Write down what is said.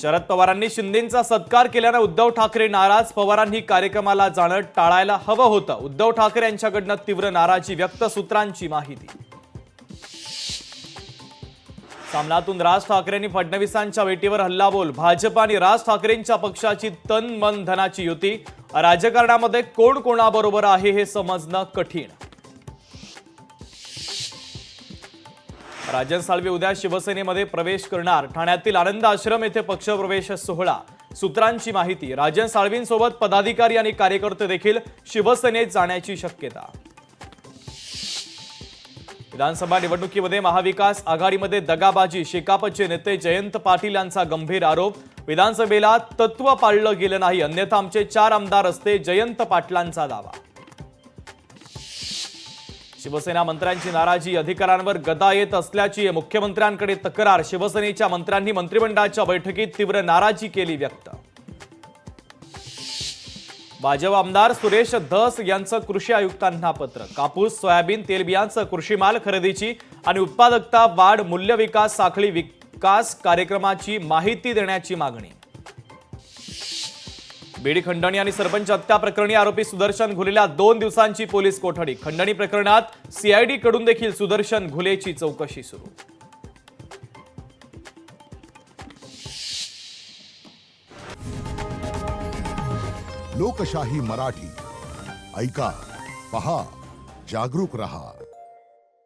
शरद पवारांनी शिंदेंचा सत्कार केल्याने उद्धव ठाकरे नाराज। पवारांनी कार्यक्रमाला जाणं टाळायला हवं होतं। उद्धव ठाकरे यांच्याकडून तीव्र नाराजी व्यक्त। सूत्रांची माहिती। सामनातून राज ठाकरेंनी फडणवीसांच्या भेटीवर हल्लाबोल। भाजप आणि राज ठाकरेंच्या पक्षाची तन मन धनाची युती। राजकारणामध्ये कोण कोणाबरोबर आहे हे समजणं कठीण। राजन साळवी उद्या शिवसेनेमध्ये प्रवेश करणार। ठाण्यातील आनंद आश्रम येथे पक्षप्रवेश सोहळा। सूत्रांची माहिती। राजन साळवींसोबत पदाधिकारी आणि कार्यकर्ते देखील शिवसेनेत जाण्याची शक्यता। विधानसभा निवडणुकीमध्ये महाविकास आघाडीमध्ये दगाबाजी। शेकापचे नेते जयंत पाटील यांचा गंभीर आरोप। विधानसभेला तत्व पाळलं गेलं नाही, अन्यथा आमचे 4 आमदार असते, जयंत पाटलांचा दावा। शिवसेना मंत्र्यांची नाराजी। अधिकाऱ्यांवर गदा येत असल्याची मुख्यमंत्र्यांकडे तक्रार। शिवसेनेच्या मंत्र्यांनी मंत्रिमंडळाच्या बैठकीत तीव्र नाराजी केली व्यक्त। भाजप आमदार सुरेश धस यांचं कृषी आयुक्तांना पत्र। कापूस सोयाबीन तेलबियांचं कृषी माल खरेदीची आणि उत्पादकता वाढ मूल्य विकास साखळी विकास कार्यक्रमाची माहिती देण्याची मागणी। बीड खंडणी आणि सरपंच हत्या प्रकरणी आरोपी सुदर्शन घुलेला 2 दिवसांची पोलीस कोठडी। खंडणी प्रकरणात सीआयडी कडून देखील सुदर्शन घुलेची चौकशी सुरू। लोकशाही मराठी ऐका, पहा, जागरूक रहा।